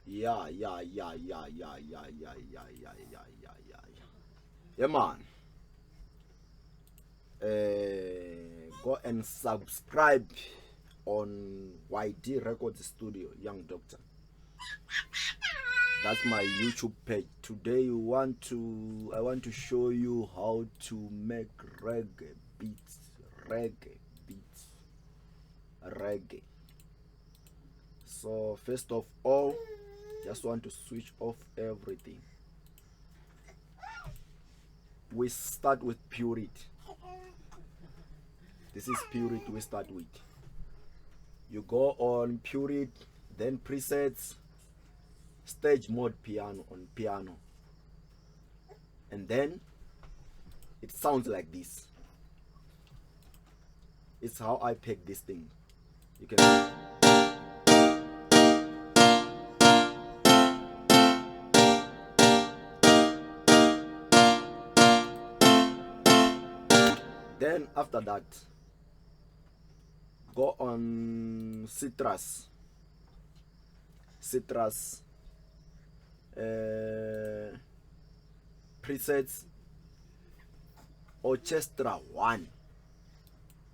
Yeah, man. Go and subscribe on YD Records Studio, Young Doctor. That's my YouTube page. Today I want to show you how to make reggae beats. Reggae. So first of all, just want to switch off everything. We start with purity. This is purity we start with. You go on purity, then presets, stage mode piano on piano, and then it sounds like this. It's how I pick this thing. You can then after that go on citrus presets orchestra 1,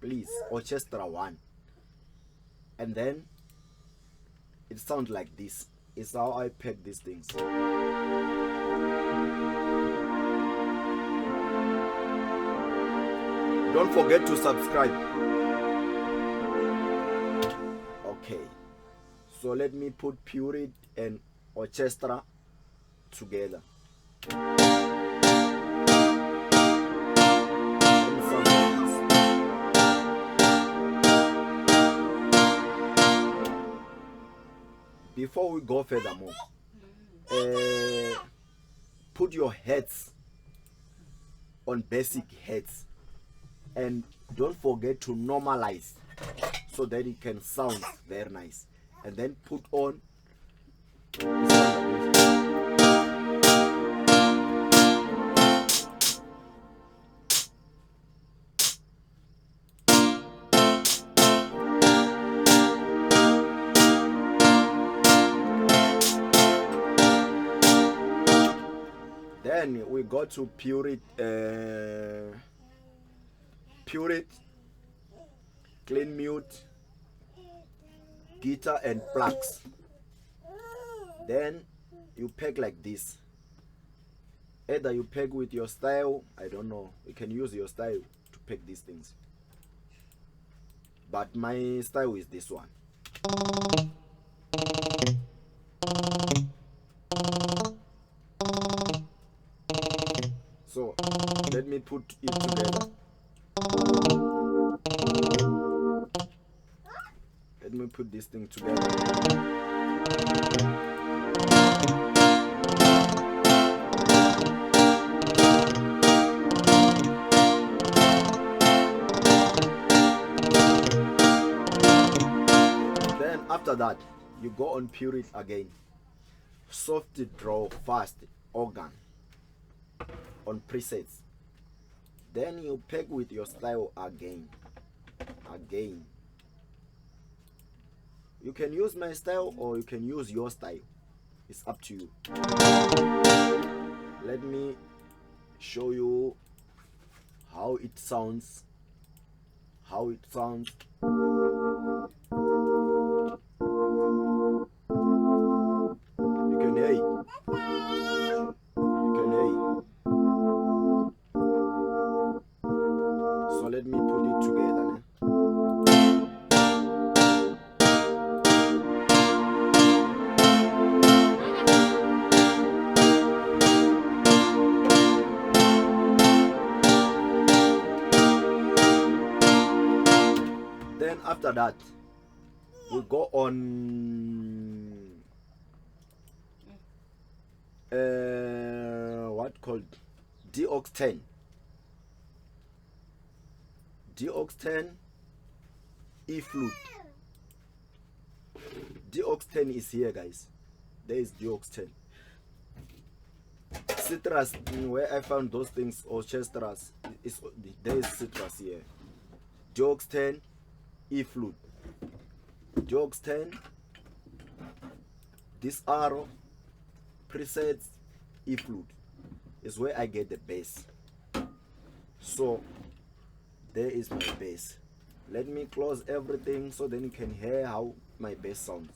please, orchestra 1, and then it sounds like this. It's how I pick these things. Don't forget to subscribe. Okay, so let me put purity and orchestra together. Before we go furthermore, put your heads on basic heads and don't forget to normalize so that it can sound very nice, and then put on then we go to purity, clean mute, guitar and plugs. Then you peg like this. Either you peg with your style, I don't know, you can use your style to peg these things, but my style is this one. So let me put it together. Let me put this thing together. Then after that, you go on purity again. Soft draw fast organ on presets. Then you peg with your style again. You can use my style or you can use your style. It's up to you. Let me show you how it sounds. You can hear it. So let me put it together. Then after that, we go on what called DOX 10. DOX 10 E flute. DOX 10 is here, guys. There is DOX 10. Citrus, where I found those things, orchestras, there is citrus here. DOX 10 E flute. DOX 10 this arrow, presets, e-flute is where I get the bass. So there is my bass. Let me close everything so then you can hear how my bass sounds.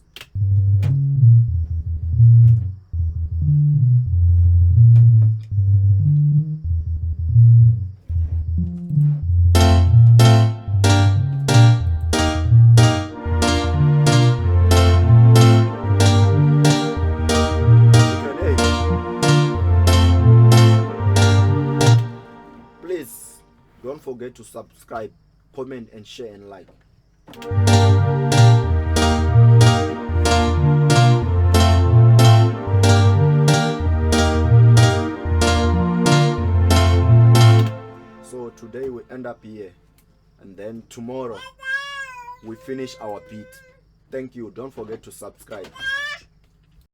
Please don't forget to subscribe, comment and share and like. So today we end up here, and then tomorrow we finish our beat. Thank you. Don't forget to subscribe.